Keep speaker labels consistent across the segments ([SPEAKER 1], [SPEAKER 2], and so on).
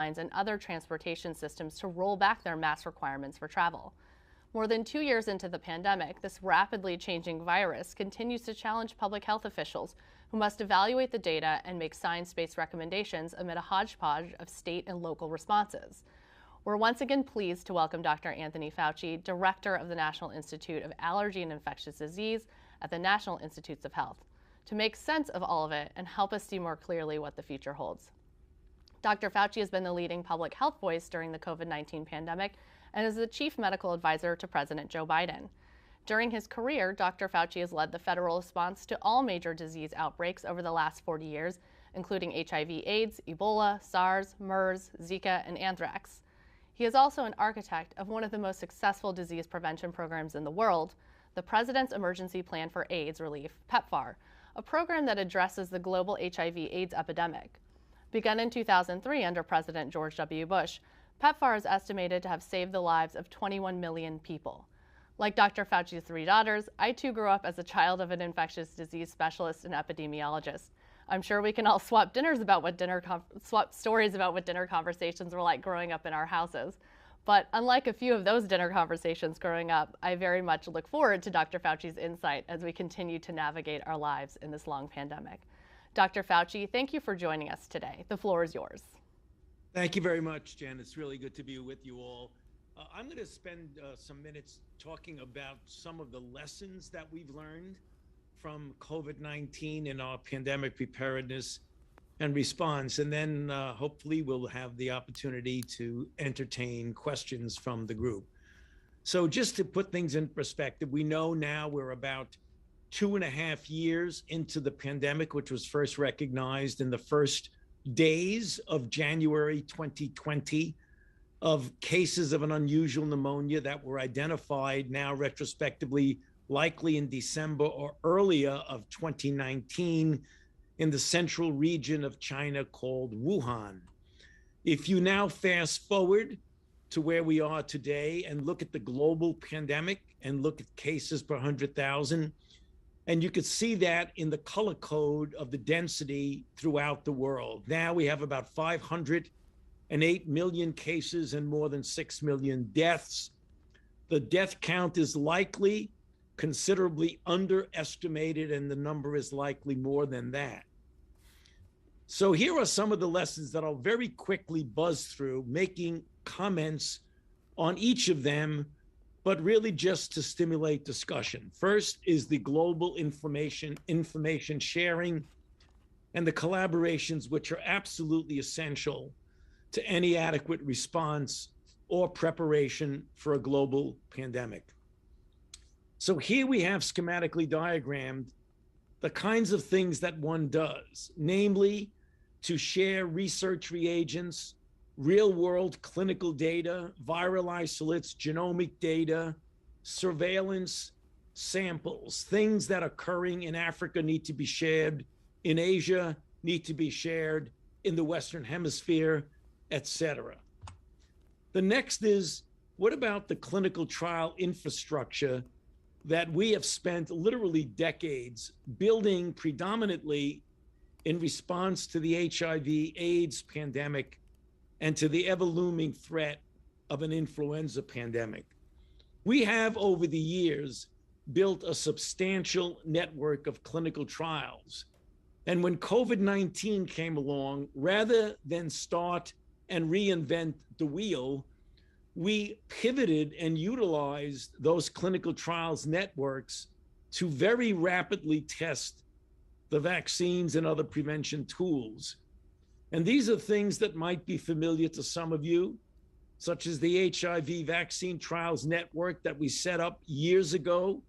[SPEAKER 1] and other transportation systems to roll back their mask requirements for travel. More than 2 years into the pandemic, this rapidly changing virus continues to challenge public health officials who must evaluate the data and make science-based recommendations amid a hodgepodge of state and local responses. We're once again pleased to welcome Dr. Anthony Fauci, Director of the National Institute of Allergy and Infectious Disease at the National Institutes of Health, to make sense of all of it and help us see more clearly what the future holds. Dr. Fauci has been the leading public health voice during the COVID-19 pandemic and is the chief medical advisor to President Joe Biden. During his career, Dr. Fauci has led the federal response to all major disease outbreaks over the last 40 years, including HIV/AIDS, Ebola, SARS, MERS, Zika, and anthrax. He is also an architect of one of the most successful disease prevention programs in the world, the President's Emergency Plan for AIDS Relief, PEPFAR, a program that addresses the global HIV/AIDS epidemic. Begun in 2003 under President George W. Bush, PEPFAR is estimated to have saved the lives of 21 million people. Like Dr. Fauci's 3 daughters, I too grew up as a child of an infectious disease specialist and epidemiologist. I'm sure we can all swap stories about what dinner conversations were like growing up in our houses. But unlike a few of those dinner conversations growing up, I very much look forward to Dr. Fauci's insight as we continue to navigate our lives in this long pandemic. Dr. Fauci, thank you for joining us today. The floor is yours.
[SPEAKER 2] Thank you very much, Jen. It's really good to be with you all. I'm going to spend some minutes talking about some of the lessons that we've learned from COVID-19 in our pandemic preparedness and response. And then hopefully we'll have the opportunity to entertain questions from the group. So just to put things in perspective, we know now we're about 2.5 years into the pandemic, which was first recognized in the first days of January 2020, of cases of an unusual pneumonia that were identified now retrospectively, likely in December or earlier of 2019 in the central region of China called Wuhan. If you now fast forward to where we are today and look at the global pandemic and look at cases per 100,000, and you could see that in the color code of the density throughout the world. Now we have about 508 million cases and more than 6 million deaths. The death count is likely considerably underestimated, and the number is likely more than that. So here are some of the lessons that I'll very quickly buzz through, making comments on each of them, but really just to stimulate discussion. First is the global information sharing and the collaborations, which are absolutely essential to any adequate response or preparation for a global pandemic. So here we have schematically diagrammed the kinds of things that one does, namely to share research reagents, real-world clinical data, viral isolates, genomic data, surveillance samples. Things that are occurring in Africa need to be shared, in Asia need to be shared, in the Western Hemisphere, etc. The next is, what about the clinical trial infrastructure that we have spent literally decades building predominantly in response to the HIV/AIDS pandemic and to the ever-looming threat of an influenza pandemic? We have, over the years, built a substantial network of clinical trials. And when COVID-19 came along, rather than start and reinvent the wheel, we pivoted and utilized those clinical trials networks to very rapidly test the vaccines and other prevention tools. And these are things that might be familiar to some of you, such as the HIV Vaccine Trials Network that we set up years ago,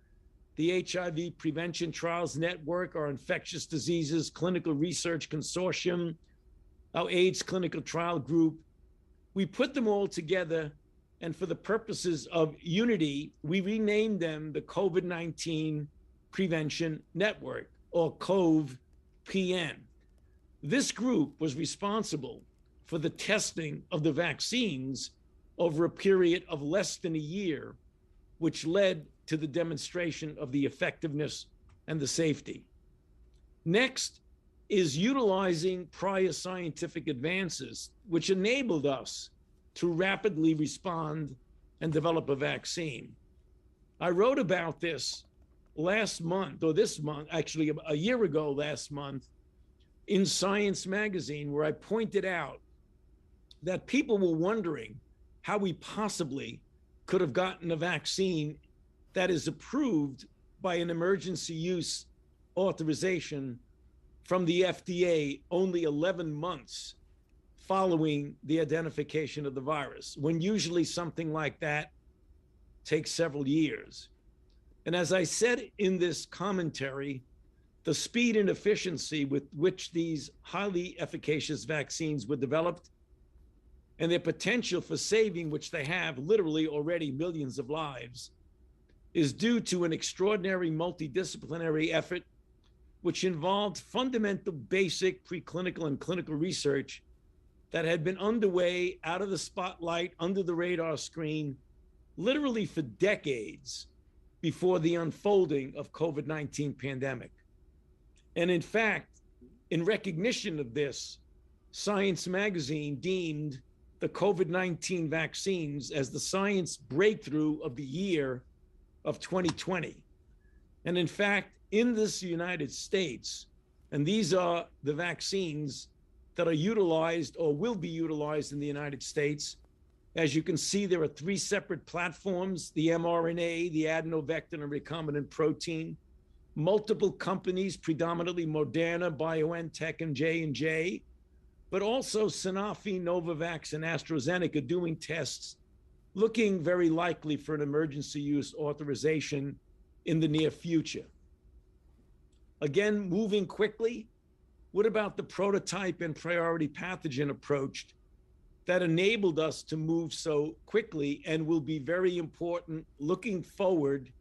[SPEAKER 2] the HIV Prevention Trials Network, our Infectious Diseases Clinical Research Consortium, our AIDS Clinical Trial Group. We put them all together, and for the purposes of unity, we renamed them the COVID-19 Prevention Network, or COVE-PN. This group was responsible for the testing of the vaccines over a period of less than a year, which led to the demonstration of the effectiveness and the safety. Next is utilizing prior scientific advances, which enabled us to rapidly respond and develop a vaccine. I wrote about this last month, or this month, actually a year ago last month, in Science magazine, where I pointed out that people were wondering how we possibly could have gotten a vaccine that is approved by an emergency use authorization from the FDA only 11 months following the identification of the virus, when usually something like that takes several years. And as I said in this commentary, the speed and efficiency with which these highly efficacious vaccines were developed and their potential for saving, which they have literally already millions of lives, is due to an extraordinary multidisciplinary effort which involved fundamental basic preclinical and clinical research that had been underway out of the spotlight, under the radar screen, literally for decades before the unfolding of COVID-19 pandemic. And in fact, in recognition of this, Science magazine deemed the COVID-19 vaccines as the science breakthrough of the year of 2020. And in fact, in this United States, and these are the vaccines that are utilized or will be utilized in the United States. As you can see, there are 3 separate platforms: the mRNA, the adenovector, and recombinant protein. Multiple companies, predominantly Moderna, BioNTech, and J&J, but also Sanofi, Novavax, and AstraZeneca doing tests, looking very likely for an emergency use authorization in the near future. Again, moving quickly, what about the prototype and priority pathogen approach that enabled us to move so quickly and will be very important looking forward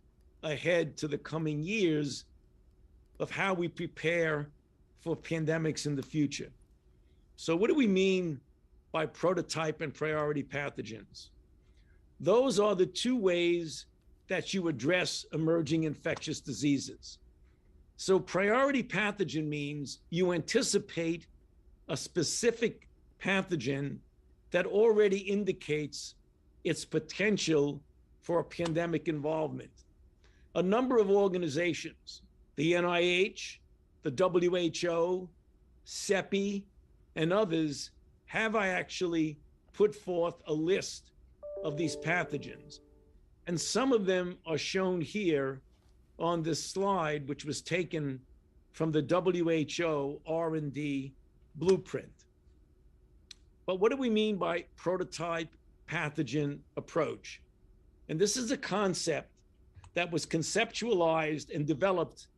[SPEAKER 2] ahead to the coming years of how we prepare for pandemics in the future? So what do we mean by prototype and priority pathogens? Those are the 2 ways that you address emerging infectious diseases. So priority pathogen means you anticipate a specific pathogen that already indicates its potential for a pandemic involvement. A number of organizations, the NIH, the WHO, CEPI, and others, have actually put forth a list of these pathogens. And some of them are shown here on this slide, which was taken from the WHO R&D blueprint. But what do we mean by prototype pathogen approach? And this is a concept that was conceptualized and developed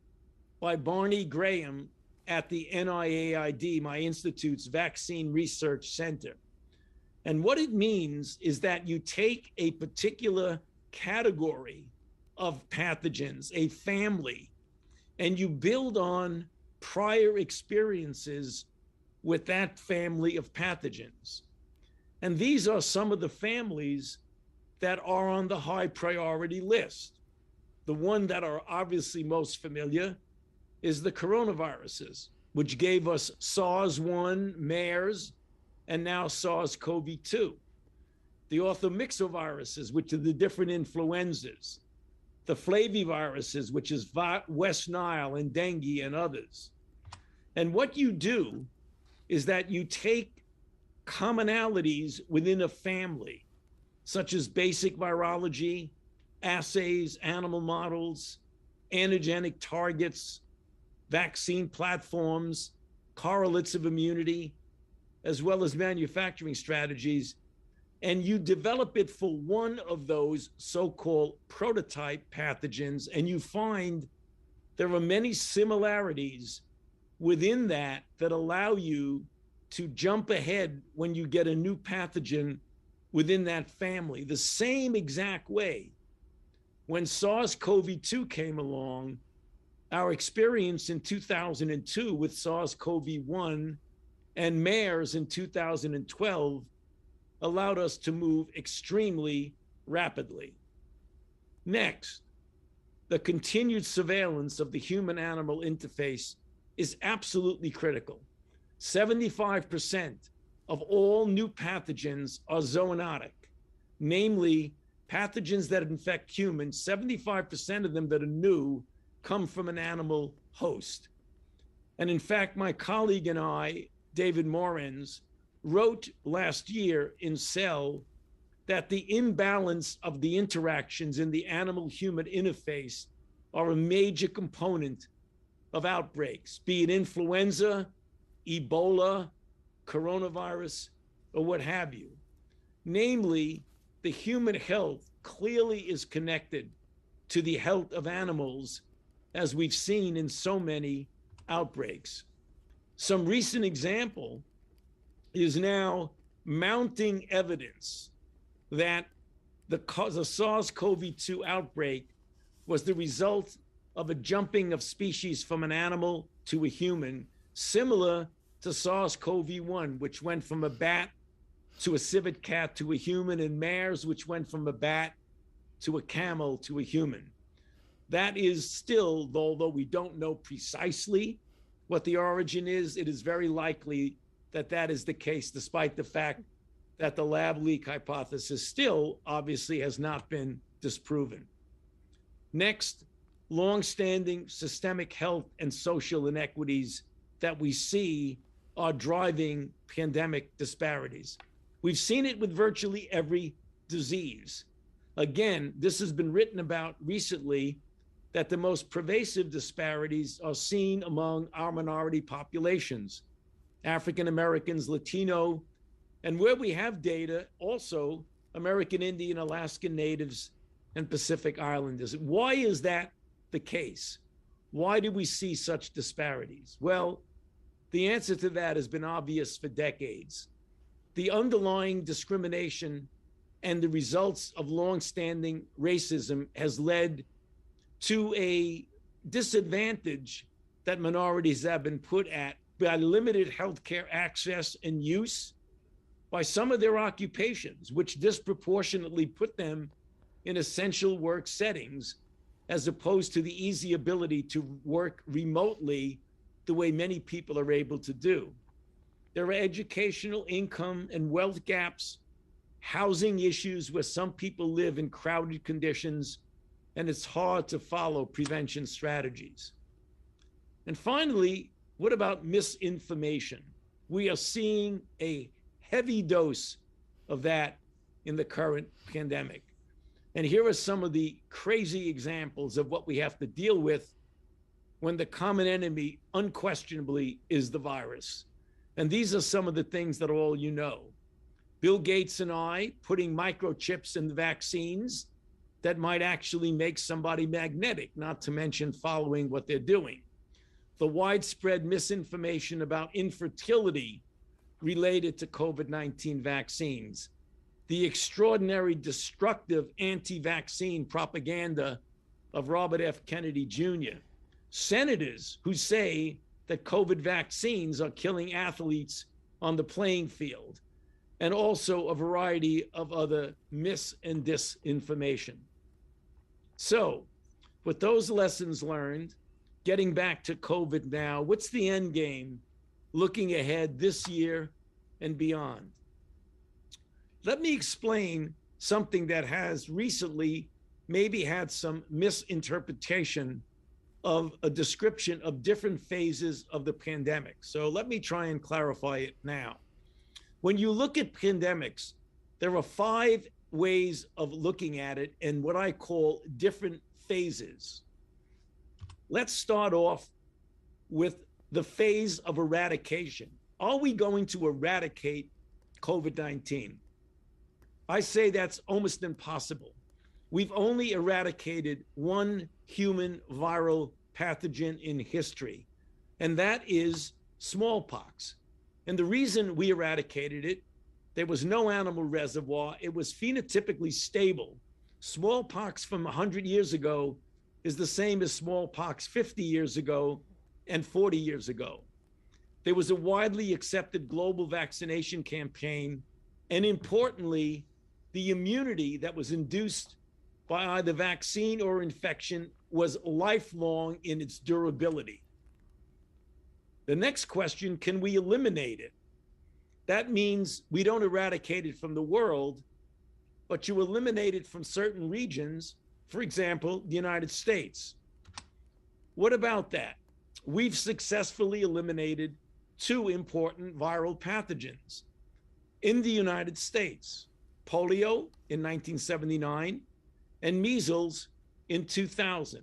[SPEAKER 2] by Barney Graham at the NIAID, my institute's Vaccine Research Center. And what it means is that you take a particular category of pathogens, a family, and you build on prior experiences with that family of pathogens. And these are some of the families that are on the high priority list. The one that are obviously most familiar is the coronaviruses, which gave us SARS-1, MERS, and now SARS-CoV-2. The orthomyxoviruses, which are the different influenzas. The flaviviruses, which is West Nile and dengue and others. And what you do is that you take commonalities within a family, such as basic virology, assays, animal models, antigenic targets, vaccine platforms, correlates of immunity, as well as manufacturing strategies, and you develop it for one of those so-called prototype pathogens, and you find there are many similarities within that that allow you to jump ahead when you get a new pathogen within that family. The same exact way when SARS-CoV-2 came along, our experience in 2002 with SARS-CoV-1 and MERS in 2012 allowed us to move extremely rapidly. Next, the continued surveillance of the human-animal interface is absolutely critical. 75% of all new pathogens are zoonotic, namely pathogens that infect humans. 75% of them that are new come from an animal host. And in fact, my colleague and I, David Morens, wrote last year in Cell that the imbalance of the interactions in the animal-human interface are a major component of outbreaks, be it influenza, Ebola, coronavirus, or what have you. Namely, the human health clearly is connected to the health of animals, as we've seen in so many outbreaks. Some recent example is now mounting evidence that the SARS-CoV-2 outbreak was the result of a jumping of species from an animal to a human, similar to SARS-CoV-1, which went from a bat to a civet cat to a human, and MERS, which went from a bat to a camel to a human. That is still, although we don't know precisely what the origin is, it is very likely that that is the case, despite the fact that the lab leak hypothesis still obviously has not been disproven. Next, longstanding systemic health and social inequities that we see are driving pandemic disparities. We've seen it with virtually every disease. Again, this has been written about recently, that the most pervasive disparities are seen among our minority populations, African Americans, Latino, and where we have data, also American Indian, Alaskan Natives, and Pacific Islanders. Why is that the case? Why do we see such disparities? Well, the answer to that has been obvious for decades. The underlying discrimination and the results of longstanding racism has led to a disadvantage that minorities have been put at by limited healthcare access and use, by some of their occupations, which disproportionately put them in essential work settings, as opposed to the easy ability to work remotely the way many people are able to do. There are educational, income, and wealth gaps, housing issues where some people live in crowded conditions, and it's hard to follow prevention strategies. And finally, what about misinformation? We are seeing a heavy dose of that in the current pandemic. And here are some of the crazy examples of what we have to deal with when the common enemy unquestionably is the virus. And these are some of the things that all you know. Bill Gates and I putting microchips in the vaccines that might actually make somebody magnetic, not to mention following what they're doing. The widespread misinformation about infertility related to COVID-19 vaccines, the extraordinary destructive anti-vaccine propaganda of Robert F. Kennedy Jr., senators who say that COVID vaccines are killing athletes on the playing field, and also a variety of other mis and disinformation. So, with those lessons learned, getting back to COVID now, what's the end game looking ahead this year and beyond? Let me explain something that has recently maybe had some misinterpretation of a description of different phases of the pandemic. So let me try and clarify it now. When you look at pandemics, there are 5 ways of looking at it and what I call different phases. Let's start off with the phase of eradication. Are we going to eradicate COVID-19? I say that's almost impossible. We've only eradicated one human viral pathogen in history, and that is smallpox. And the reason we eradicated it, there was no animal reservoir. It was phenotypically stable. Smallpox from 100 years ago is the same as smallpox 50 years ago and 40 years ago. There was a widely accepted global vaccination campaign, and importantly, the immunity that was induced by either vaccine or infection was lifelong in its durability. The next question, can we eliminate it? That means we don't eradicate it from the world, but you eliminate it from certain regions, for example, the United States. What about that? We've successfully eliminated two important viral pathogens in the United States: polio in 1979 and measles in 2000.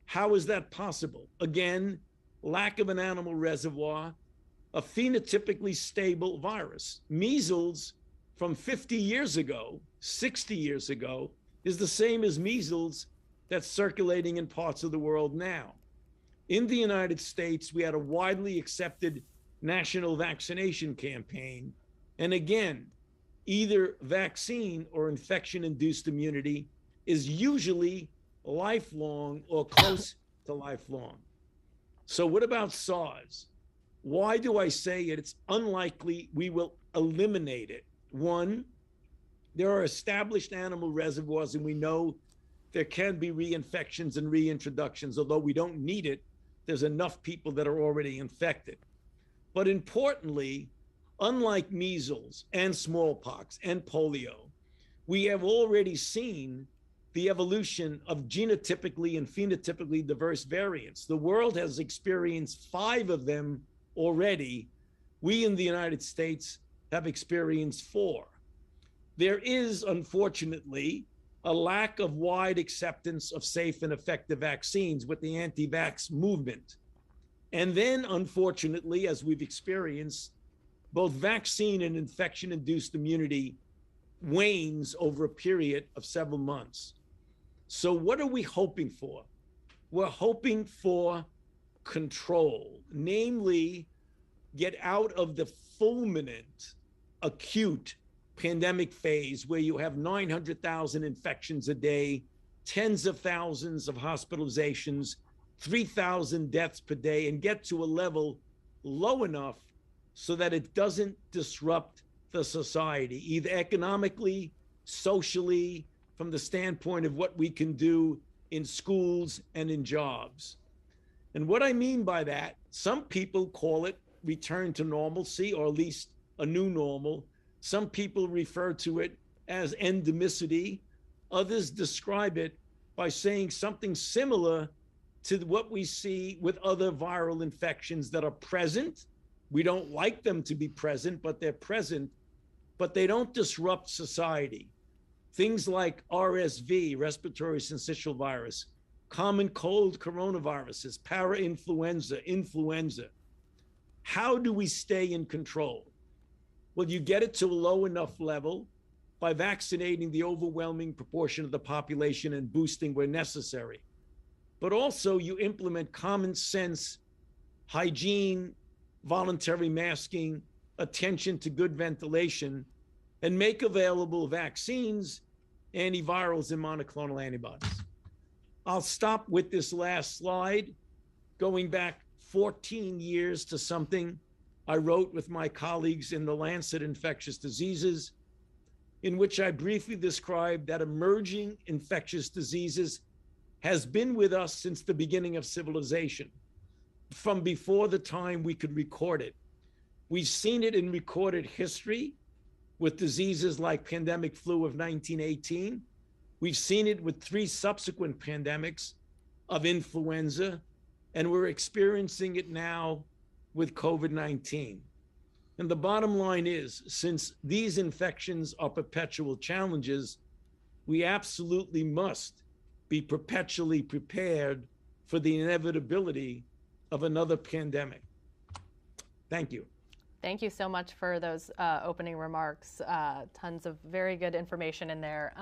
[SPEAKER 2] How is that possible? Again, lack of an animal reservoir, a phenotypically stable virus. Measles from 50 years ago, 60 years ago, is the same as measles that's circulating in parts of the world now. In the United States, we had a widely accepted national vaccination campaign. And again, either vaccine or infection-induced immunity is usually lifelong or close to lifelong. So what about SARS? Why do I say it? It's unlikely we will eliminate it. One, there are established animal reservoirs, and we know there can be reinfections and reintroductions. Although we don't need it, there's enough people that are already infected. But importantly, unlike measles and smallpox and polio, we have already seen the evolution of genotypically and phenotypically diverse variants. The world has experienced 5 of them already. We in the United States have experienced 4. There is, unfortunately, a lack of wide acceptance of safe and effective vaccines with the anti-vax movement. And then, unfortunately, as we've experienced, both vaccine and infection-induced immunity wanes over a period of several months. So what are we hoping for? We're hoping for control, namely get out of the fulminant, acute pandemic phase where you have 900,000 infections a day, tens of thousands of hospitalizations, 3,000 deaths per day, and get to a level low enough so that it doesn't disrupt the society, either economically, socially, from the standpoint of what we can do in schools and in jobs. And what I mean by that, some people call it return to normalcy, or at least a new normal. Some people refer to it as endemicity. Others describe it by saying something similar to what we see with other viral infections that are present. We don't like them to be present, but they're present, but they don't disrupt society. Things like RSV, respiratory syncytial virus, common cold coronaviruses, parainfluenza, influenza. How do we stay in control? Well, you get it to a low enough level by vaccinating the overwhelming proportion of the population and boosting where necessary. But also you implement common sense, hygiene, voluntary masking, attention to good ventilation, and make available vaccines, antivirals, and monoclonal antibodies. I'll stop with this last slide, going back 14 years to something I wrote with my colleagues in the Lancet Infectious Diseases, in which I briefly described that emerging infectious diseases has been with us since the beginning of civilization, from before the time we could record it. We've seen it in recorded history with diseases like pandemic flu of 1918. We've seen it with 3 subsequent pandemics of influenza, and we're experiencing it now with COVID-19. And the bottom line is, since these infections are perpetual challenges, we absolutely must be perpetually prepared for the inevitability of another pandemic. Thank you.
[SPEAKER 1] Thank you so much for those opening remarks. Tons of very good information in there.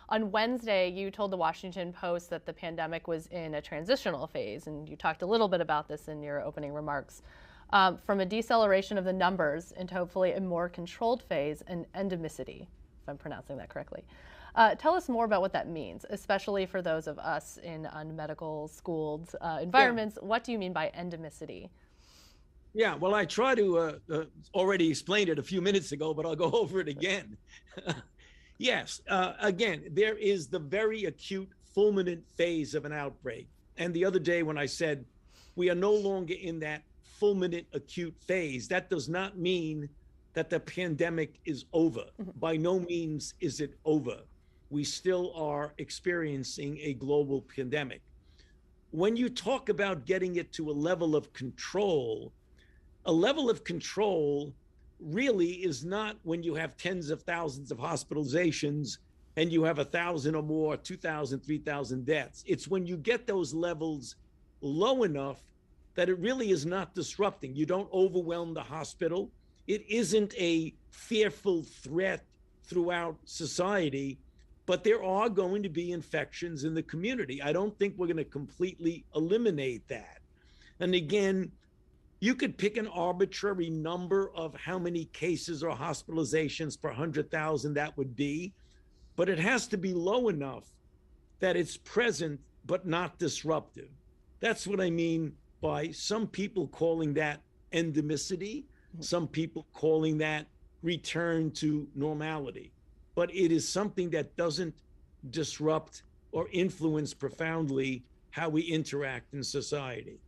[SPEAKER 1] On Wednesday, you told the Washington Post that the pandemic was in a transitional phase, and you talked a little bit about this in your opening remarks. From a deceleration of the numbers into hopefully a more controlled phase, and endemicity, if I'm pronouncing that correctly. Tell us more about what that means, especially for those of us in unmedical schooled environments. Yeah. What do you mean by endemicity?
[SPEAKER 2] Yeah, well, I try to already explain it a few minutes ago, but I'll go over it again. Yes, again, there is the very acute fulminant phase of an outbreak. And the other day when I said we are no longer in that fulminant acute phase. That does not mean that the pandemic is over. By no means is it over. We still are experiencing a global pandemic. When you talk about getting it to a level of control really is not when you have tens of thousands of hospitalizations and you have 1,000 or more, 2,000, 3,000 deaths. It's when you get those levels low enough that it really is not disrupting. You don't overwhelm the hospital. It isn't a fearful threat throughout society, but there are going to be infections in the community. I don't think we're going to completely eliminate that. And again, you could pick an arbitrary number of how many cases or hospitalizations per 100,000 that would be, but it has to be low enough that it's present but not disruptive. That's what I mean by some people calling that endemicity, some people calling that return to normality. But it is something that doesn't disrupt or influence profoundly how we interact in society.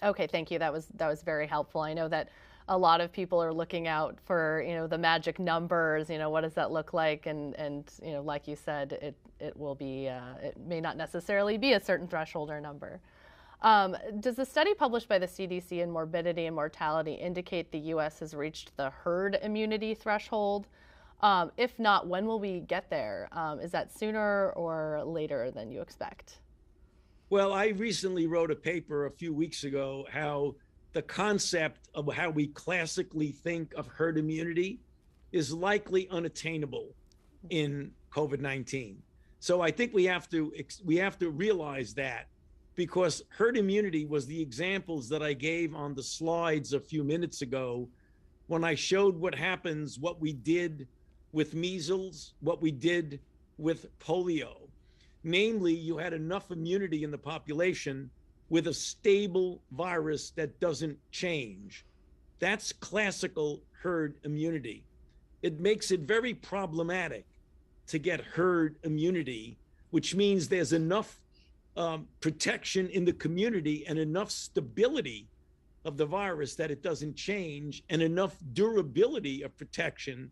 [SPEAKER 1] Okay, thank you. That was very helpful. I know that a lot of people are looking out for, the magic numbers, what does that look like? And like you said, it will be, it may not necessarily be a certain threshold or number. Does the study published by the CDC in morbidity and mortality indicate the U.S. has reached the herd immunity threshold? If not, when will we get there? Is that sooner or later than you expect?
[SPEAKER 2] Well, I recently wrote a paper a few weeks ago how the concept of how we classically think of herd immunity is likely unattainable in COVID-19. So I think we have to realize that, because herd immunity was the examples that I gave on the slides a few minutes ago when I showed what happens, what we did with measles, what we did with polio. Namely, you had enough immunity in the population with a stable virus that doesn't change. That's classical herd immunity. It makes it very problematic to get herd immunity, which means there's enough protection in the community and enough stability of the virus that it doesn't change, and enough durability of protection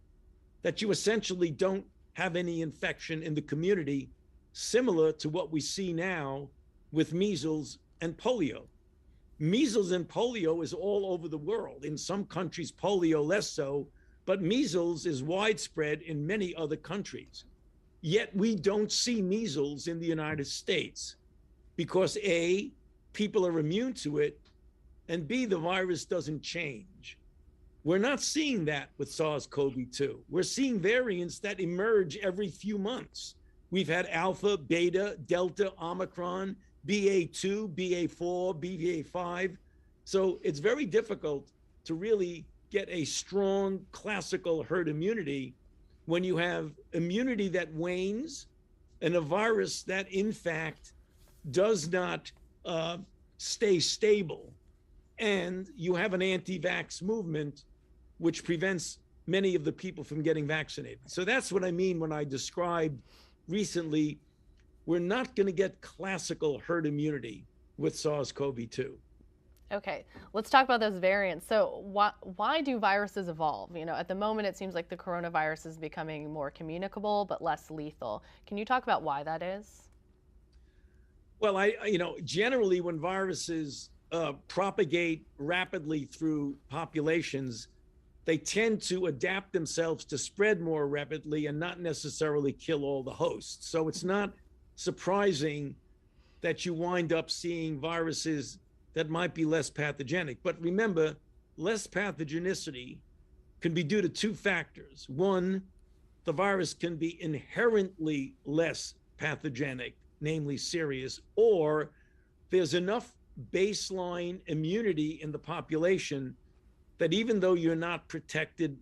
[SPEAKER 2] that you essentially don't have any infection in the community, similar to what we see now with measles and polio. Measles and polio is all over the world. In some countries, polio less so, but measles is widespread in many other countries. Yet we don't see measles in the United States because A, people are immune to it, and B, the virus doesn't change. We're not seeing that with SARS-CoV-2. We're seeing variants that emerge every few months. We've had Alpha, Beta, Delta, Omicron, BA2, BA4, BA5. So it's very difficult to really get a strong classical herd immunity when you have immunity that wanes and a virus that, in fact, does not stay stable. And you have an anti-vax movement which prevents many of the people from getting vaccinated. So that's what I mean when I described recently, we're not going to get classical herd immunity with SARS-CoV-2.
[SPEAKER 1] Okay, let's talk about those variants. So why do viruses evolve? At the moment, it seems like the coronavirus is becoming more communicable but less lethal. Can you talk about why that is?
[SPEAKER 2] Well, generally when viruses propagate rapidly through populations, they tend to adapt themselves to spread more rapidly and not necessarily kill all the hosts. So it's not surprising that you wind up seeing viruses that might be less pathogenic. But remember, less pathogenicity can be due to two factors. One, the virus can be inherently less pathogenic, namely serious, or there's enough baseline immunity in the population that even though you're not protected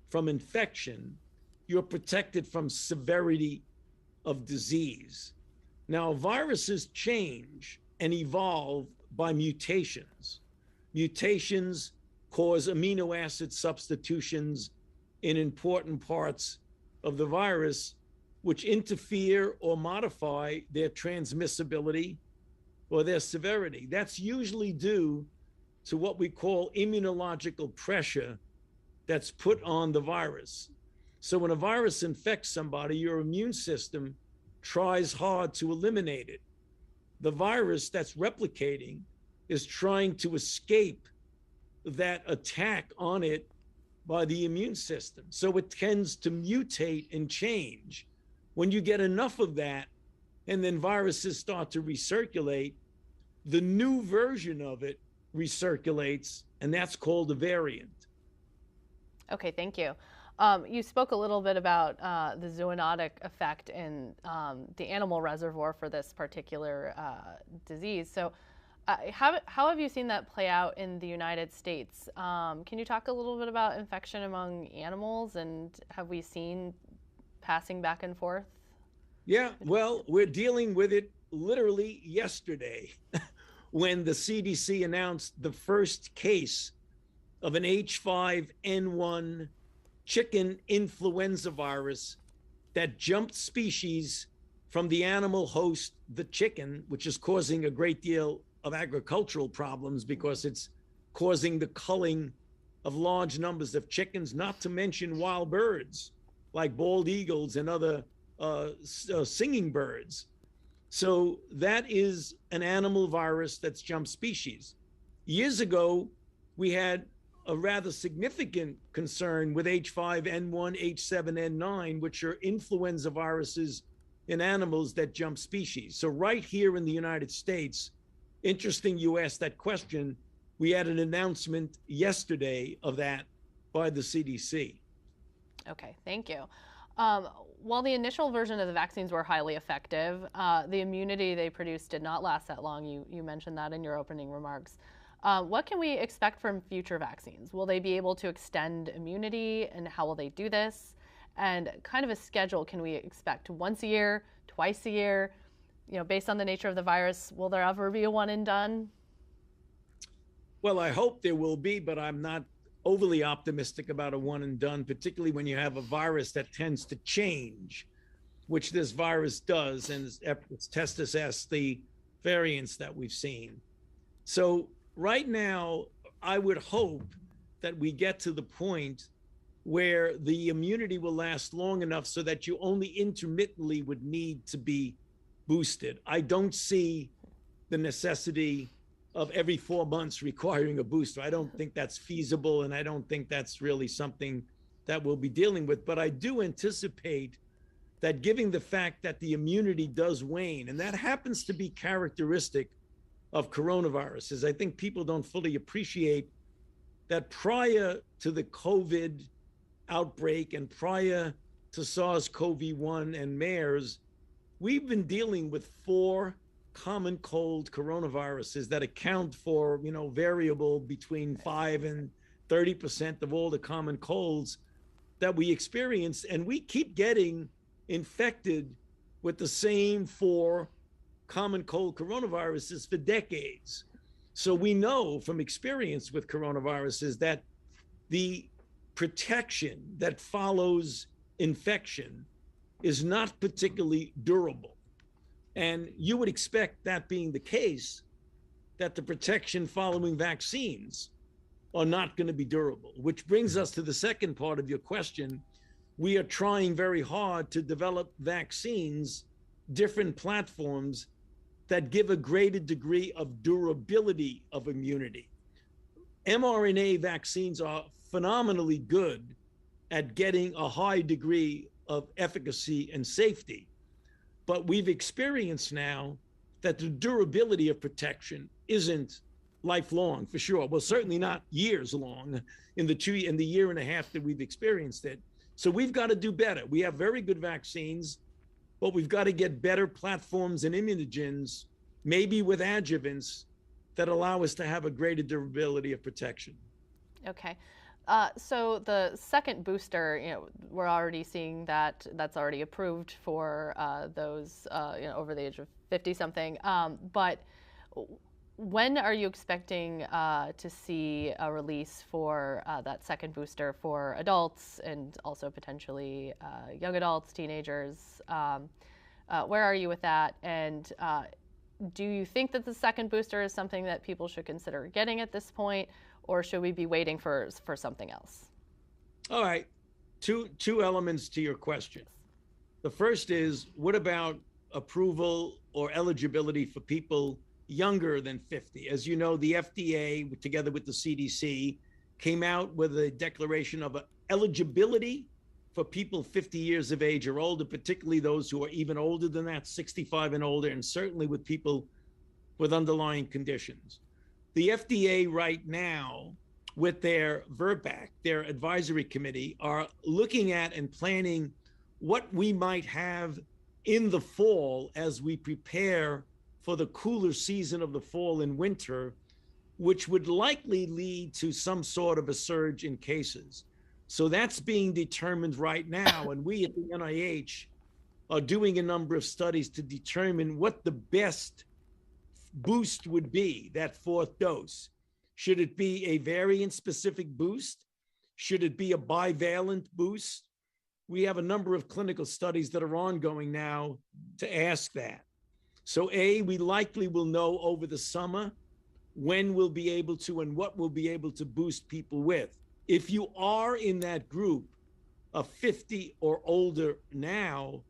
[SPEAKER 2] from infection, you're protected from severity of disease. Now, viruses change and evolve by mutations. Mutations cause amino acid substitutions in important parts of the virus, which interfere or modify their transmissibility or their severity. That's usually due to what we call immunological pressure that's put on the virus. So when a virus infects somebody, your immune system tries hard to eliminate it. The virus that's replicating is trying to escape that attack on it by the immune system. So it tends to mutate and change. When you get enough of that, and then viruses start to recirculate, the new version of it recirculates, and that's called a variant.
[SPEAKER 1] Okay, thank you. You spoke a little bit about the zoonotic effect in the animal reservoir for this particular disease. So how have you seen that play out in the United States? Can you talk a little bit about infection among animals, and have we seen passing back and forth?
[SPEAKER 2] Yeah, well, we're dealing with it literally yesterday when the CDC announced the first case of an H5N1 chicken influenza virus that jumped species from the animal host, the chicken, which is causing a great deal of agricultural problems because it's causing the culling of large numbers of chickens, not to mention wild birds like bald eagles and other singing birds. So that is an animal virus that's jumped species. Years ago, we had a rather significant concern with H5N1, H7N9, which are influenza viruses in animals that jump species. So right here in the United States, interesting you asked that question, we had an announcement yesterday of that by the CDC.
[SPEAKER 1] Okay, thank you. While the initial version of the vaccines were highly effective, the immunity they produced did not last that long. You mentioned that in your opening remarks. What can we expect from future vaccines? Will they be able to extend immunity, and how will they do this? And kind of a schedule can we expect? Once a year, twice a year? You know, based on the nature of the virus, will there ever be a one and done?
[SPEAKER 2] Well, I hope there will be, but I'm not overly optimistic about a one and done, particularly when you have a virus that tends to change, which this virus does, and it's testis as the variants that we've seen. So right now, I would hope that we get to the point where the immunity will last long enough so that you only intermittently would need to be boosted. I don't see the necessity of every 4 months requiring a booster. I don't think that's feasible, and I don't think that's really something that we'll be dealing with. But I do anticipate that, given the fact that the immunity does wane, and that happens to be characteristic of coronaviruses, I think people don't fully appreciate that prior to the COVID outbreak and prior to SARS-CoV-1 and MERS, we've been dealing with 4 common cold coronaviruses that account for, variable between 5 and 30% of all the common colds that we experience. And we keep getting infected with the same 4 common cold coronaviruses for decades. So we know from experience with coronaviruses that the protection that follows infection is not particularly durable. And you would expect, that being the case, that the protection following vaccines are not going to be durable, which brings us to the second part of your question. We are trying very hard to develop vaccines, different platforms that give a greater degree of durability of immunity. mRNA vaccines are phenomenally good at getting a high degree of efficacy and safety. But we've experienced now that the durability of protection isn't lifelong, for sure. Well, certainly not years long in the year and a half that we've experienced it. So we've got to do better. We have very good vaccines, but we've got to get better platforms and immunogens, maybe with adjuvants, that allow us to have a greater durability of protection.
[SPEAKER 1] Okay. So the second booster, we're already seeing that that's already approved for those over the age of 50-something. But when are you expecting to see a release for that second booster for adults and also potentially young adults, teenagers? Where are you with that? And do you think that the second booster is something that people should consider getting at this point, or should we be waiting for something else?
[SPEAKER 2] All right. Two elements to your question. The first is, what about approval or eligibility for people younger than 50? As you know, the FDA, together with the CDC, came out with a declaration of eligibility for people 50 years of age or older, particularly those who are even older than that, 65 and older, and certainly with people with underlying conditions. The FDA right now, with their VRBPAC, their advisory committee, are looking at and planning what we might have in the fall as we prepare for the cooler season of the fall and winter, which would likely lead to some sort of a surge in cases. So that's being determined right now. And we at the NIH are doing a number of studies to determine what the best boost would be, that fourth dose. Should it be a variant-specific boost? Should it be a bivalent boost? We have a number of clinical studies that are ongoing now to ask that. So we likely will know over the summer when we'll be able to and what we'll be able to boost people with. If you are in that group of 50 or older now,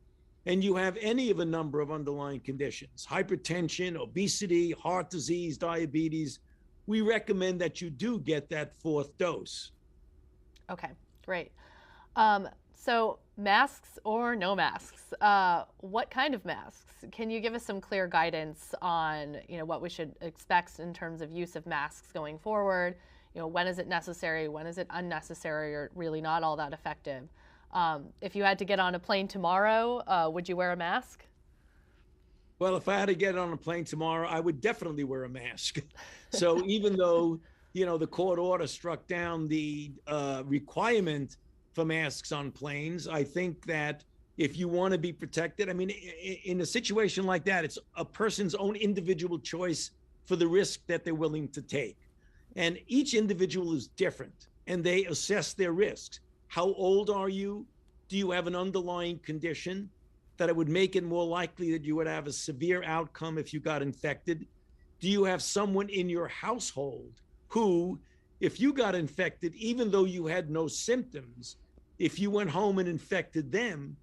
[SPEAKER 2] and you have any of a number of underlying conditions, hypertension, obesity, heart disease, diabetes, we recommend that you do get that fourth dose.
[SPEAKER 1] Okay, great. So masks or no masks? What kind of masks? Can you give us some clear guidance on, what we should expect in terms of use of masks going forward? When is it necessary? When is it unnecessary or really not all that effective? If you had to get on a plane tomorrow, would you wear a mask?
[SPEAKER 2] Well, if I had to get on a plane tomorrow, I would definitely wear a mask. So even though, the court order struck down the requirement for masks on planes, I think that if you want to be protected, in a situation like that, it's a person's own individual choice for the risk that they're willing to take. And each individual is different, and they assess their risks. How old are you? Do you have an underlying condition that it would make it more likely that you would have a severe outcome if you got infected? Do you have someone in your household who, if you got infected, even though you had no symptoms, if you went home and infected them,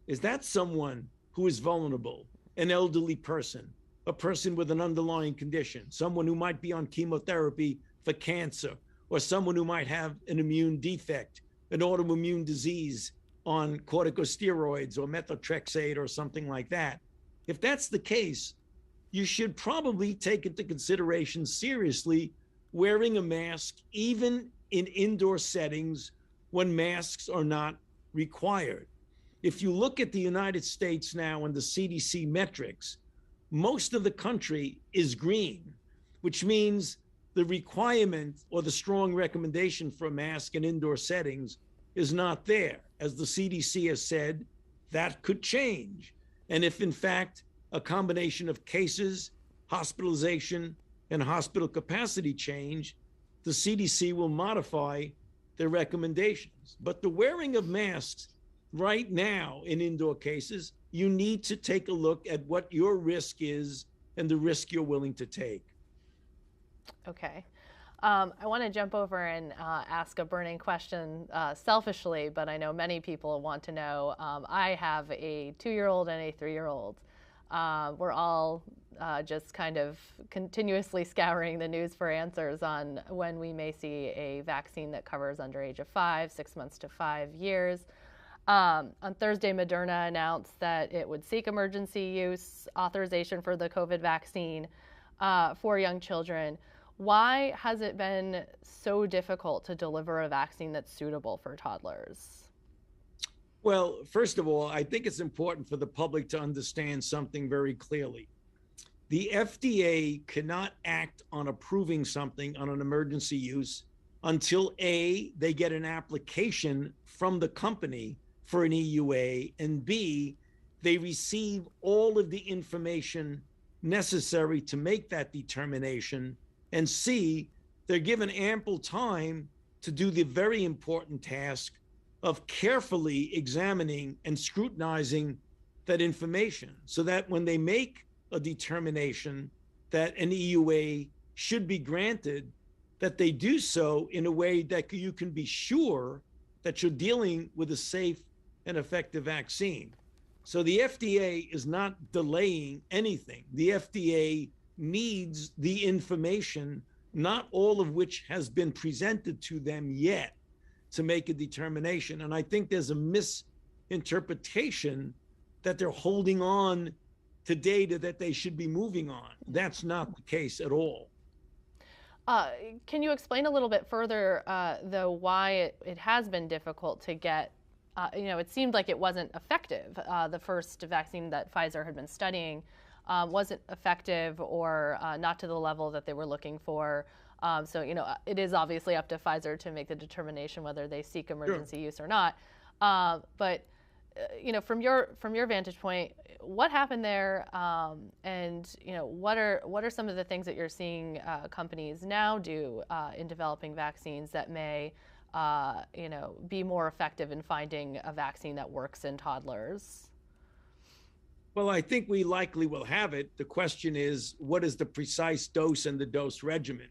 [SPEAKER 2] is that someone who is vulnerable? An elderly person, a person with an underlying condition, someone who might be on chemotherapy for cancer, or someone who might have an immune defect, an autoimmune disease on corticosteroids or methotrexate or something like that. If that's the case, you should probably take into consideration seriously wearing a mask, even in indoor settings when masks are not required. If you look at the United States now and the CDC metrics, most of the country is green, which means the requirement or the strong recommendation for a mask in indoor settings is not there. As the CDC has said, that could change. And if in fact a combination of cases, hospitalization, and hospital capacity change, the CDC will modify their recommendations. But the wearing of masks right now in indoor cases, you need to take a look at what your risk is and the risk you're willing to take.
[SPEAKER 1] Okay. I want to jump over and ask a burning question selfishly, but I know many people want to know. I have a 2-year-old and a 3-year-old. We're all just kind of continuously scouring the news for answers on when we may see a vaccine that covers under age of 5, 6 months to 5 years. On Thursday, Moderna announced that it would seek emergency use authorization for the COVID vaccine for young children. Why has it been so difficult to deliver a vaccine that's suitable for toddlers?
[SPEAKER 2] Well, first of all, I think it's important for the public to understand something very clearly. The FDA cannot act on approving something on an emergency use until A, they get an application from the company for an EUA, and B, they receive all of the information necessary to make that determination, and C, they're given ample time to do the very important task of carefully examining and scrutinizing that information so that when they make a determination that an EUA should be granted, that they do so in a way that you can be sure that you're dealing with a safe and effective vaccine. So the FDA is not delaying anything. The FDA needs the information, not all of which has been presented to them yet, to make a determination. And I think there's a misinterpretation that they're holding on to data that they should be moving on. That's not the case at all.
[SPEAKER 1] Can you explain a little bit further, though, why it has been difficult to get, it seemed like it wasn't effective. The first vaccine that Pfizer had been studying wasn't effective, or not to the level that they were looking for. So, it is obviously up to Pfizer to make the determination whether they seek emergency use or not. But from your vantage point, what happened there, and what are some of the things that you're seeing companies now do in developing vaccines that may be more effective in finding a vaccine that works in toddlers?
[SPEAKER 2] Well, I think we likely will have it. The question is, what is the precise dose and the dose regimen?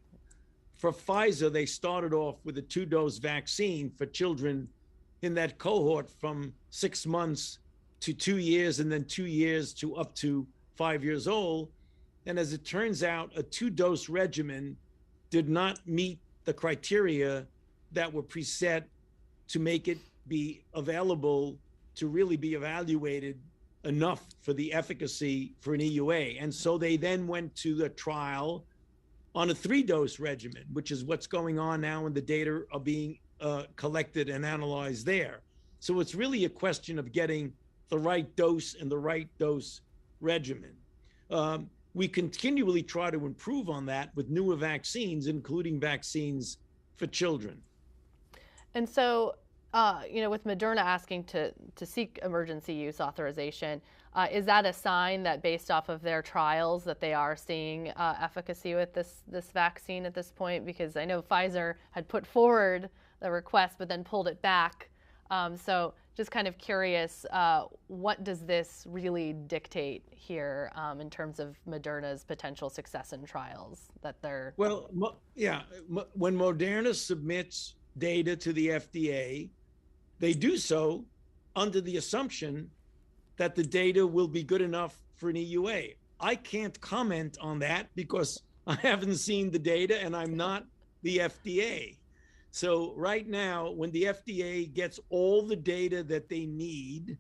[SPEAKER 2] For Pfizer, they started off with a 2-dose vaccine for children in that cohort from 6 months to 2 years, and then 2 years to up to 5 years old. And as it turns out, a 2-dose regimen did not meet the criteria that were preset to make it be available to really be evaluated enough for the efficacy for an EUA. And so they then went to the trial on a 3-dose regimen, which is what's going on now, and the data are being collected and analyzed there. So it's really a question of getting the right dose and the right dose regimen. We continually try to improve on that with newer vaccines, including vaccines for children.
[SPEAKER 1] And so, with Moderna asking to seek emergency use authorization, is that a sign that based off of their trials that they are seeing efficacy with this vaccine at this point? Because I know Pfizer had put forward the request but then pulled it back. So just kind of curious, what does this really dictate here in terms of Moderna's potential success in trials that they're...
[SPEAKER 2] Well, when Moderna submits data to the FDA, they do so under the assumption that the data will be good enough for an EUA. I can't comment on that because I haven't seen the data and I'm not the FDA. So right now, when the FDA gets all the data that they need,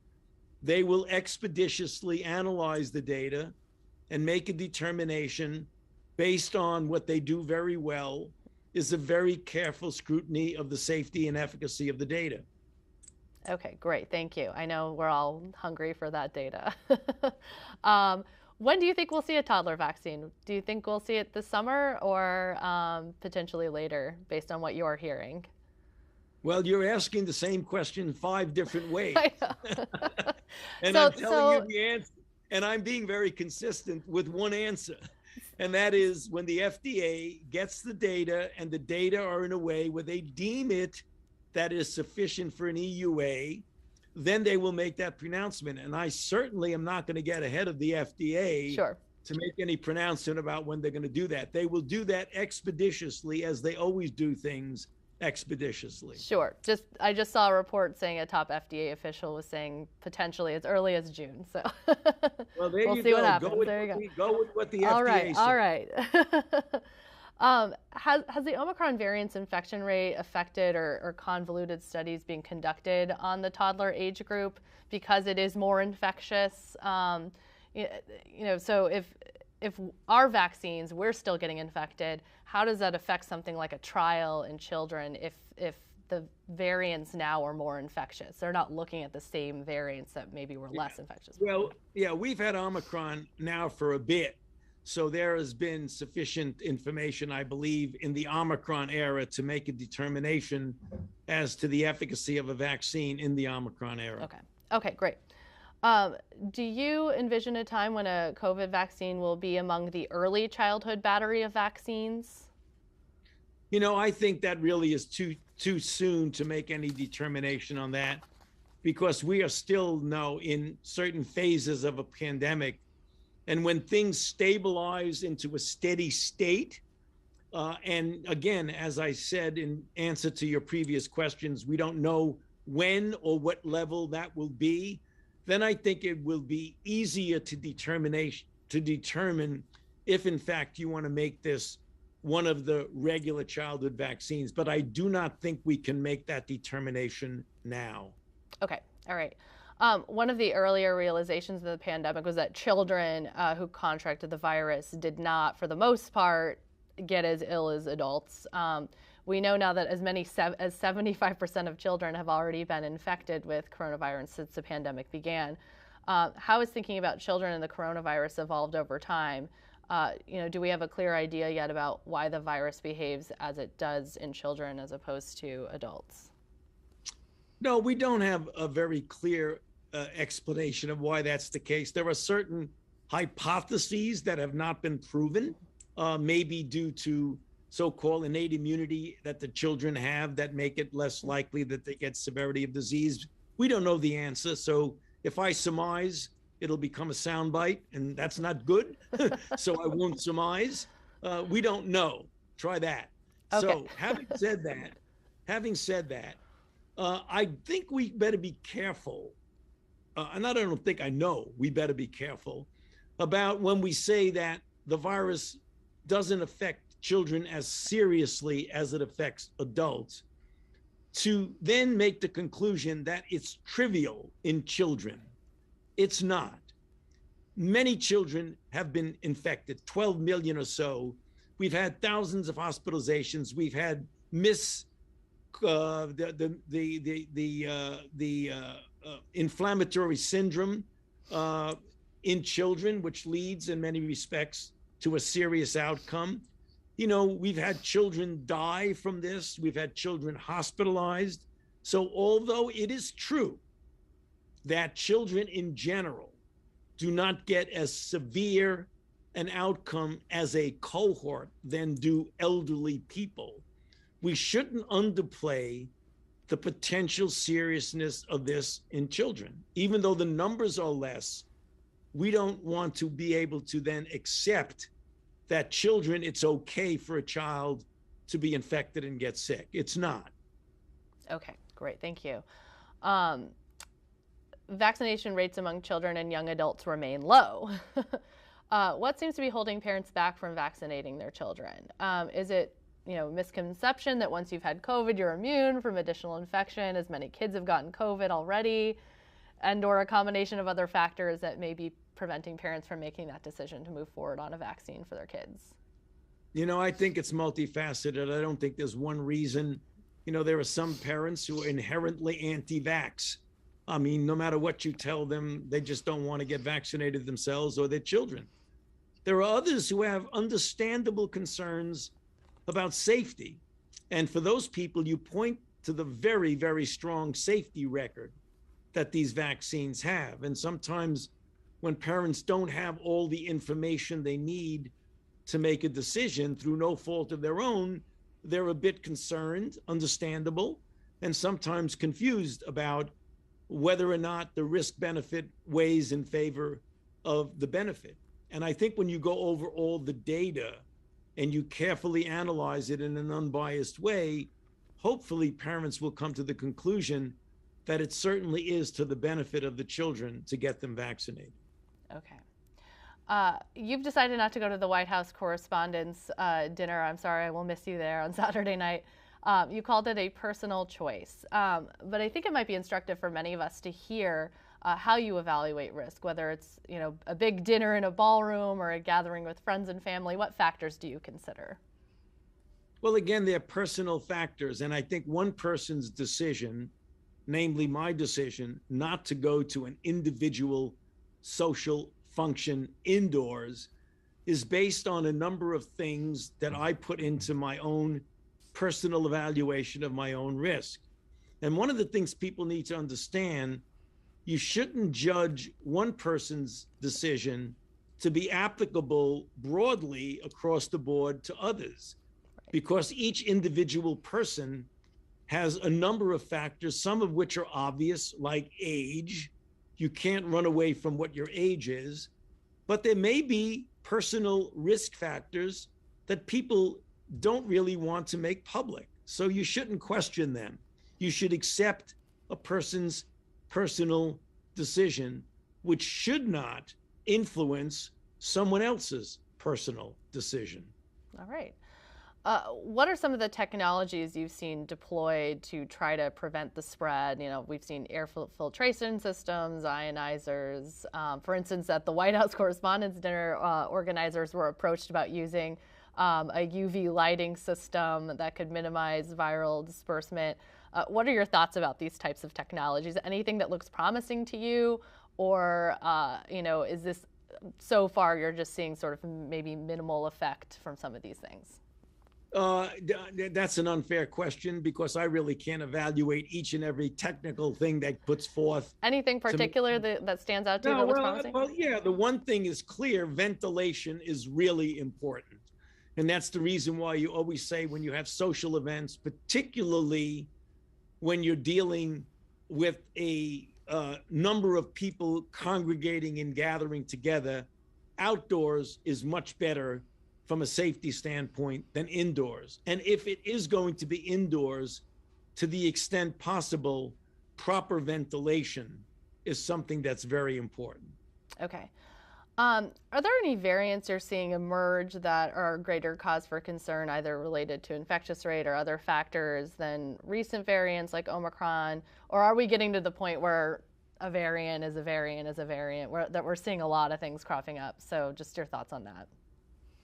[SPEAKER 2] they will expeditiously analyze the data and make a determination based on what they do very well, is a very careful scrutiny of the safety and efficacy of the data.
[SPEAKER 1] Okay, great. Thank you. I know we're all hungry for that data. When do you think we'll see a toddler vaccine? Do you think we'll see it this summer or potentially later, based on what you're hearing?
[SPEAKER 2] Well, you're asking the same question 5 different ways.
[SPEAKER 1] I know.
[SPEAKER 2] And I'm telling you the answer, and I'm being very consistent with one answer. And that is, when the FDA gets the data and the data are in a way where they deem it that is sufficient for an EUA, then they will make that pronouncement. And I certainly am not going to get ahead of the FDA to make any pronouncement about when they're going to do that. They will do that expeditiously, as they always do things expeditiously.
[SPEAKER 1] Sure. I just saw a report saying a top FDA official was saying potentially as early as June. So
[SPEAKER 2] well, there
[SPEAKER 1] we'll
[SPEAKER 2] you
[SPEAKER 1] see
[SPEAKER 2] go.
[SPEAKER 1] what happens.
[SPEAKER 2] Go with what the FDA says.
[SPEAKER 1] All right. Has the Omicron variant's infection rate affected or convoluted studies being conducted on the toddler age group because it is more infectious? So if our vaccines, we're still getting infected, how does that affect something like a trial in children if the variants now are more infectious? They're not looking at the same variants that maybe were less infectious.
[SPEAKER 2] Well, we've had Omicron now for a bit. So there has been sufficient information, I believe, in the Omicron era to make a determination as to the efficacy of a vaccine in the Omicron era.
[SPEAKER 1] Okay, great. Do you envision a time when a COVID vaccine will be among the early childhood battery of vaccines?
[SPEAKER 2] I think that really is too soon to make any determination on that, because we are still now in certain phases of a pandemic And when things stabilize into a steady state, and again, as I said in answer to your previous questions, we don't know when or what level that will be, then I think it will be easier to determine if in fact you want to make this one of the regular childhood vaccines. But I do not think we can make that determination now.
[SPEAKER 1] Okay, all right. One of the earlier realizations of the pandemic was that children who contracted the virus did not, for the most part, get as ill as adults. We know now that as many as 75% of children have already been infected with coronavirus since the pandemic began. How has thinking about children and the coronavirus evolved over time? Do we have a clear idea yet about why the virus behaves as it does in children as opposed to adults?
[SPEAKER 2] No, we don't have a very clear explanation of why that's the case. There are certain hypotheses that have not been proven, maybe due to so-called innate immunity that the children have that make it less likely that they get severity of disease. We don't know the answer. So if I surmise, it'll become a soundbite, and that's not good. So I won't surmise. We don't know. Try that. Okay. So having said that, I think we better be careful. And I don't think I know we better be careful about when we say that the virus doesn't affect children as seriously as it affects adults, to then make the conclusion that it's trivial in children. It's not. Many children have been infected, 12 million or so. We've had thousands of hospitalizations. We've had inflammatory syndrome in children, which leads in many respects to a serious outcome. We've had children die from this. We've had children hospitalized. So although it is true that children in general do not get as severe an outcome as a cohort than do elderly people, we shouldn't underplay the potential seriousness of this in children. Even though the numbers are less, we don't want to be able to then accept that children, it's okay for a child to be infected and get sick. It's not.
[SPEAKER 1] Okay, great, thank you. Vaccination rates among children and young adults remain low. What seems to be holding parents back from vaccinating their children? Is it misconception that once you've had COVID, you're immune from additional infection, as many kids have gotten COVID already, and or a combination of other factors that may be preventing parents from making that decision to move forward on a vaccine for their kids?
[SPEAKER 2] I think it's multifaceted. I don't think there's one reason. There are some parents who are inherently anti-vax. I mean, no matter what you tell them, they just don't want to get vaccinated themselves or their children. There are others who have understandable concerns about safety. And for those people, you point to the very, very strong safety record that these vaccines have. And sometimes when parents don't have all the information they need to make a decision through no fault of their own, they're a bit concerned, understandable, and sometimes confused about whether or not the risk benefit weighs in favor of the benefit. And I think when you go over all the data and you carefully analyze it in an unbiased way, hopefully parents will come to the conclusion that it certainly is to the benefit of the children to get them vaccinated.
[SPEAKER 1] Okay. You've decided not to go to the White House Correspondents' Dinner. I'm sorry, I will miss you there on Saturday night. You called it a personal choice. But I think it might be instructive for many of us to hear how you evaluate risk, whether it's a big dinner in a ballroom or a gathering with friends and family. What factors do you consider?
[SPEAKER 2] Well, again, they're personal factors. And I think one person's decision, namely my decision, not to go to an individual social function indoors, is based on a number of things that I put into my own personal evaluation of my own risk. And one of the things people need to understand, you shouldn't judge one person's decision to be applicable broadly across the board to others, because each individual person has a number of factors, some of which are obvious, like age. You can't run away from what your age is. but there may be personal risk factors that people don't really want to make public. So you shouldn't question them. You should accept a person's personal decision, which should not influence someone else's personal decision.
[SPEAKER 1] All right. What are some of the technologies you've seen deployed to try to prevent the spread? You know, we've seen air filtration systems, ionizers. For instance, at the White House Correspondents' Dinner, organizers were approached about using a UV lighting system that could minimize viral disbursement. What are your thoughts about these types of technologies? Anything that looks promising to you, or is this so far you're just seeing sort of maybe minimal effect from some of these things?
[SPEAKER 2] That's an unfair question because I really can't evaluate each and every technical thing that puts forth.
[SPEAKER 1] Anything particular that stands out to you that looks promising?
[SPEAKER 2] Well, yeah, the one thing is clear: ventilation is really important. And that's the reason why you always say when you have social events, particularly when you're dealing with a number of people congregating and gathering together, outdoors is much better from a safety standpoint than indoors. And if it is going to be indoors, to the extent possible, proper ventilation is something that's very important.
[SPEAKER 1] Okay. Are there any variants you're seeing emerge that are a greater cause for concern, either related to infectious rate or other factors than recent variants like Omicron? Or are we getting to the point where a variant is a variant is a variant, that we're seeing a lot of things cropping up? So just your thoughts on that.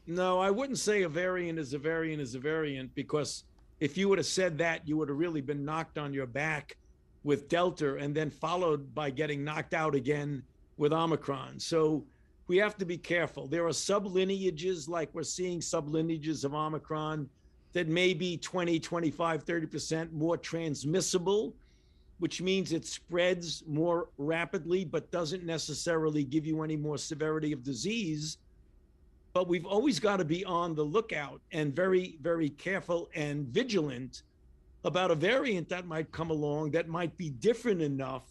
[SPEAKER 2] No, I wouldn't say a variant is a variant is a variant, because if you would have said that, you would have really been knocked on your back with Delta and then followed by getting knocked out again with Omicron. So we have to be careful. There are sublineages, like we're seeing sublineages of Omicron, that may be 20, 25, 30% more transmissible, which means it spreads more rapidly, but doesn't necessarily give you any more severity of disease. But we've always got to be on the lookout and very, very careful and vigilant about a variant that might come along that might be different enough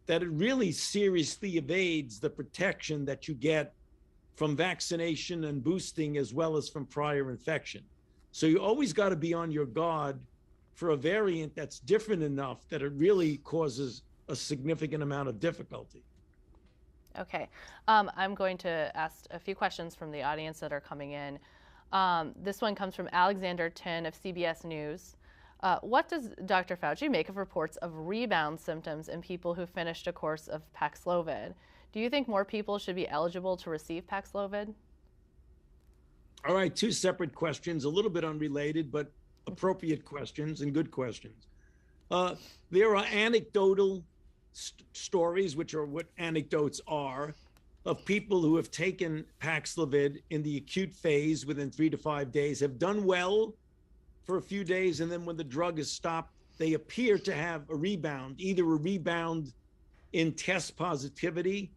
[SPEAKER 2] that it really seriously evades the protection that you get from vaccination and boosting, as well as from prior infection. So you always got to be on your guard for a variant that's different enough that it really causes a significant amount of difficulty.
[SPEAKER 1] Okay. I'm going to ask a few questions from the audience that are coming in. This one comes from Alexander Tin of CBS News. What does Dr. Fauci make of reports of rebound symptoms in people who finished a course of Paxlovid? Do you think more people should be eligible to receive Paxlovid?
[SPEAKER 2] All right, two separate questions, a little bit unrelated, but appropriate questions and good questions. There are anecdotal stories, which are what anecdotes are, of people who have taken Paxlovid in the acute phase within 3 to 5 days, have done well for a few days, and then when the drug is stopped, they appear to have a rebound, either a rebound in test positivity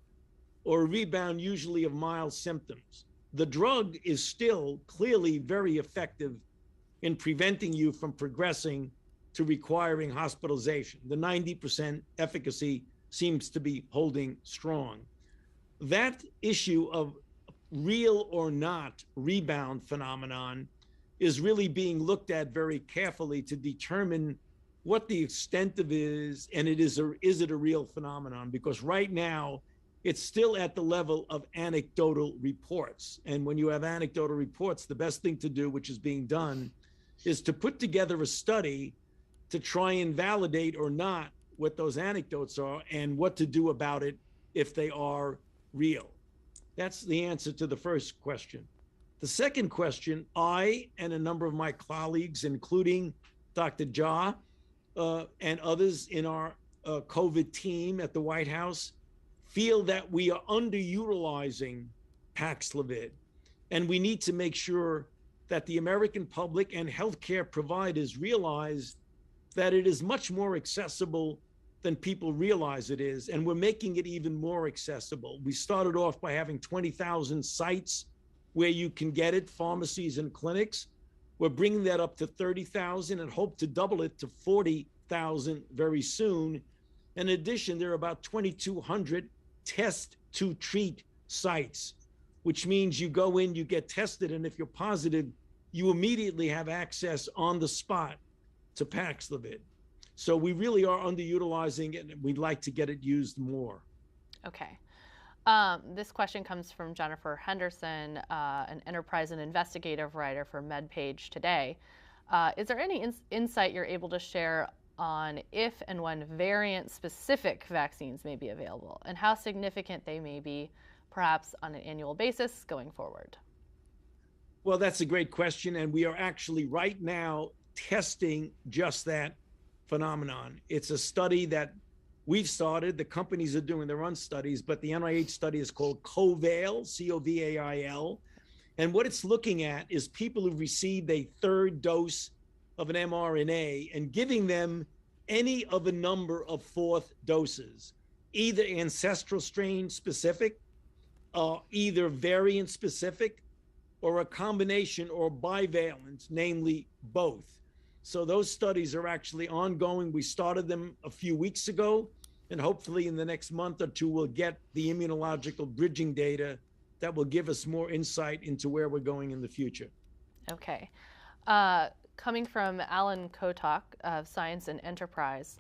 [SPEAKER 2] or a rebound usually of mild symptoms. The drug is still clearly very effective in preventing you from progressing to requiring hospitalization. The 90% efficacy seems to be holding strong. That issue of real or not rebound phenomenon is really being looked at very carefully to determine what the extent of it is, and is it a real phenomenon? Because right now, it's still at the level of anecdotal reports. And when you have anecdotal reports, the best thing to do, which is being done, is to put together a study to try and validate or not what those anecdotes are and what to do about it if they are real. That's the answer to the first question. The second question, I and a number of my colleagues, including Dr. Jha and others in our COVID team at the White House, feel that we are underutilizing Paxlovid. And we need to make sure that the American public and healthcare providers realize that it is much more accessible than people realize it is. And we're making it even more accessible. We started off by having 20,000 sites where you can get it, pharmacies and clinics. We're bringing that up to 30,000 and hope to double it to 40,000 very soon. In addition, there are about 2,200 test to treat sites which means you go in, you get tested, and if you're positive, you immediately have access on the spot to Paxlovid. So we really are underutilizing it, and we'd like to get it used more.
[SPEAKER 1] Okay. This question comes from Jennifer Henderson, an enterprise and investigative writer for MedPage Today. Is there any insight you're able to share on if and when variant-specific vaccines may be available, and how significant they may be, perhaps on an annual basis going forward?
[SPEAKER 2] Well, that's a great question, and we are actually right now testing just that phenomenon. It's a study that we've started. The companies are doing their own studies, but the NIH study is called COVAIL, C-O-V-A-I-L. And what it's looking at is people who've received a third dose of an mRNA and giving them any of a number of fourth doses, either ancestral strain specific, either variant specific, or a combination or bivalent, namely both. So those studies are actually ongoing. We started them a few weeks ago, and hopefully in the next month or two, we'll get the immunological bridging data that will give us more insight into where we're going in the future.
[SPEAKER 1] Okay. Coming from Alan Kotok of Science and Enterprise,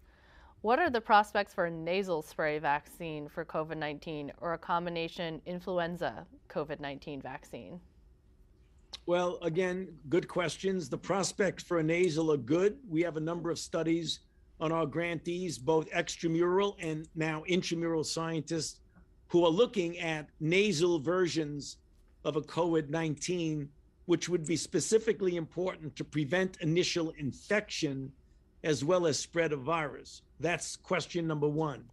[SPEAKER 1] what are the prospects for a nasal spray vaccine for COVID-19 or a combination influenza COVID-19 vaccine?
[SPEAKER 2] Well, again, good questions. The prospects for a nasal are good. We have a number of studies on our grantees, both extramural and now intramural scientists, who are looking at nasal versions of a COVID-19, which would be specifically important to prevent initial infection as well as spread of virus. That's question number one.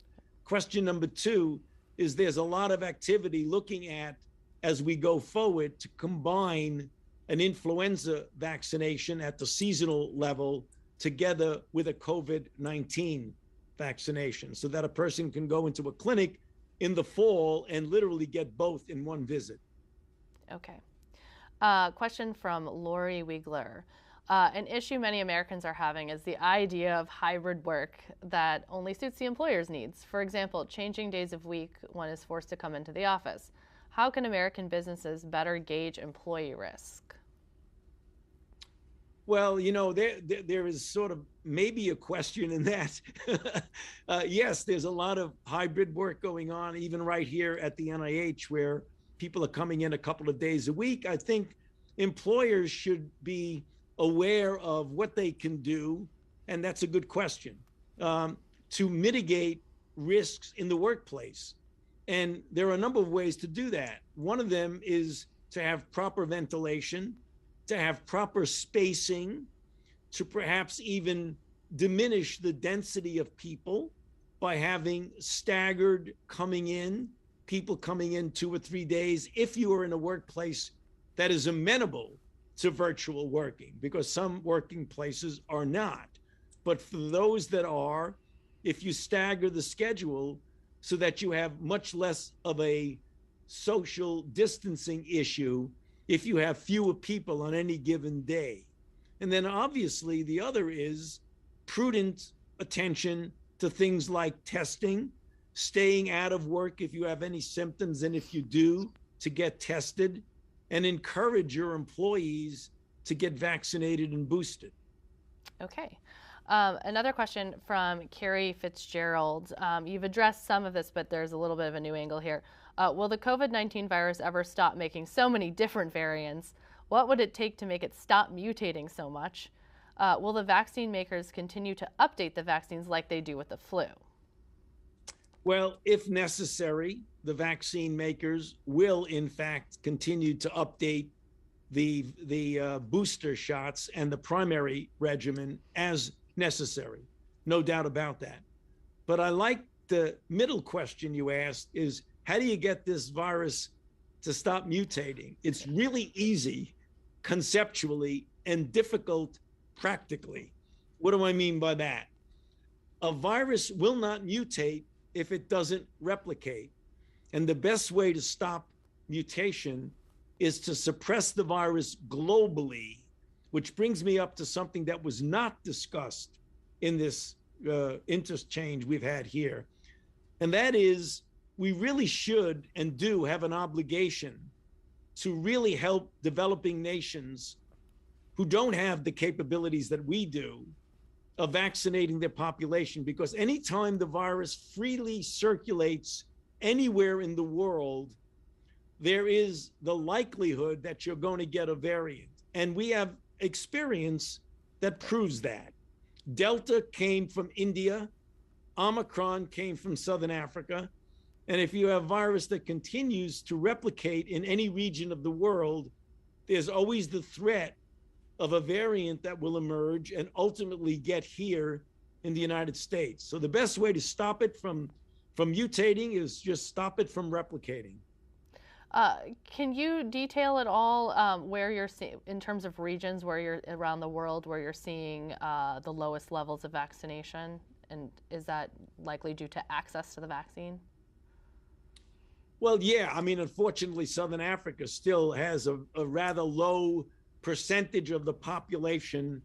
[SPEAKER 2] Question number two is there's a lot of activity looking at, as we go forward, to combine an influenza vaccination at the seasonal level together with a COVID-19 vaccination, so that a person can go into a clinic in the fall and literally get both in one visit.
[SPEAKER 1] Okay. Question from Lori Wiegler. An issue many Americans are having is the idea of hybrid work that only suits the employer's needs. For example, changing days of week one is forced to come into the office. How can American businesses better gauge employee risk?
[SPEAKER 2] Well, you know, there is sort of maybe a question in that. Yes, there's a lot of hybrid work going on, even right here at the NIH, where people are coming in a couple of days a week. I think employers should be aware of what they can do, and that's a good question, to mitigate risks in the workplace. And there are a number of ways to do that. One of them is to have proper ventilation, to have proper spacing, to perhaps even diminish the density of people by having staggered coming in, people coming in 2 or 3 days, if you are in a workplace that is amenable to virtual working, because some working places are not. But for those that are, if you stagger the schedule so that you have much less of a social distancing issue, if you have fewer people on any given day. And then obviously the other is prudent attention to things like testing, staying out of work if you have any symptoms, and if you do, to get tested, and encourage your employees to get vaccinated and boosted.
[SPEAKER 1] Okay. Another question from Carrie Fitzgerald. You've addressed some of this, but there's a little bit of a new angle here. Will the COVID-19 virus ever stop making so many different variants? What would it take to make it stop mutating so much? Will the vaccine makers continue to update the vaccines like they do with the flu?
[SPEAKER 2] Well, if necessary, the vaccine makers will, in fact, continue to update the booster shots and the primary regimen as necessary. No doubt about that. But I like the middle question you asked is, how do you get this virus to stop mutating? It's really easy conceptually and difficult practically. What do I mean by that? A virus will not mutate if it doesn't replicate. And the best way to stop mutation is to suppress the virus globally, which brings me up to something that was not discussed in this interchange we've had here. And that is, we really should and do have an obligation to really help developing nations who don't have the capabilities that we do of vaccinating their population, because anytime the virus freely circulates anywhere in the world, there is the likelihood that you're going to get a variant. And we have experience that proves that. Delta came from India, Omicron came from Southern Africa. And if you have virus that continues to replicate in any region of the world, there's always the threat of a variant that will emerge and ultimately get here in the United States. So the best way to stop it from mutating is just stop it from replicating.
[SPEAKER 1] Can you detail at all where you're seeing, in terms of regions where you're around the world, where you're seeing the lowest levels of vaccination? And is that likely due to access to the vaccine?
[SPEAKER 2] Well, yeah. I mean, unfortunately, Southern Africa still has a rather low percentage of the population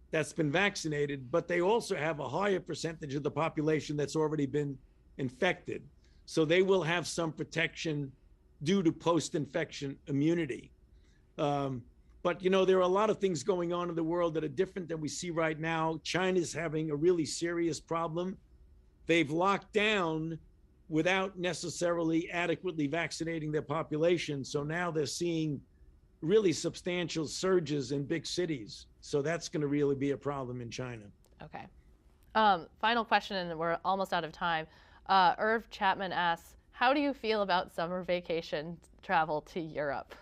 [SPEAKER 2] that's been vaccinated, but they also have a higher percentage of the population that's already been infected. So they will have some protection due to post-infection immunity. But, you know, there are a lot of things going on in the world that are different than we see right now. China's having a really serious problem. They've locked down without necessarily adequately vaccinating their population. So now they're seeing really substantial surges in big cities. So that's going to really be a problem in China.
[SPEAKER 1] Okay. Final question, and we're almost out of time. Irv Chapman asks, how do you feel about summer vacation travel to Europe?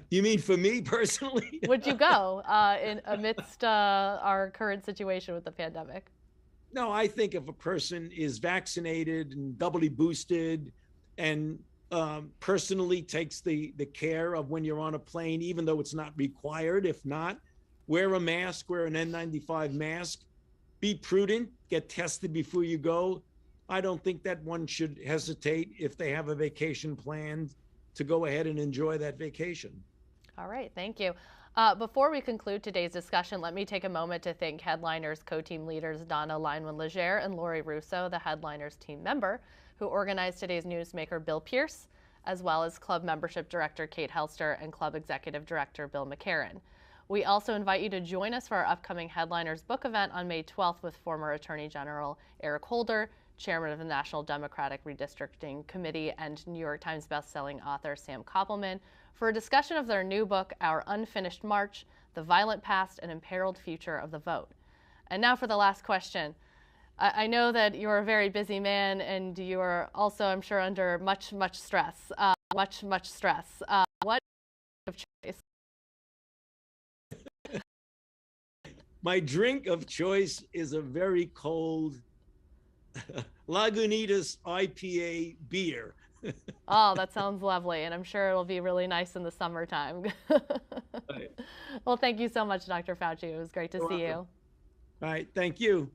[SPEAKER 2] You mean for me personally?
[SPEAKER 1] Would you go amidst our current situation with the pandemic?
[SPEAKER 2] No, I think if a person is vaccinated and doubly boosted and personally takes the care of when you're on a plane, even though it's not required, if not, wear a mask, wear an N95 mask, be prudent, get tested before you go. I don't think that one should hesitate if they have a vacation planned to go ahead and enjoy that vacation. All
[SPEAKER 1] right, thank you. Before we conclude today's discussion, let me take a moment to thank Headliners co-team leaders Donna Lineman-Legere and Lori Russo, the Headliners team member, who organized today's newsmaker Bill Pierce, as well as Club Membership Director Kate Helster and Club Executive Director Bill McCarran. We also invite you to join us for our upcoming Headliners book event on May 12th with former Attorney General Eric Holder, Chairman of the National Democratic Redistricting Committee, and New York Times bestselling author Sam Koppelman for a discussion of their new book, Our Unfinished March, The Violent Past and Imperiled Future of the Vote. And now for the last question. I know that you're a very busy man and you are also, I'm sure, under much stress. Much stress. What of choice?
[SPEAKER 2] My drink of choice is a very cold Lagunitas IPA beer.
[SPEAKER 1] Oh, that sounds lovely, and I'm sure it'll be really nice in the summertime.
[SPEAKER 2] Right.
[SPEAKER 1] Well, thank you so much, Dr. Fauci. It was great to see you.
[SPEAKER 2] All right, thank you.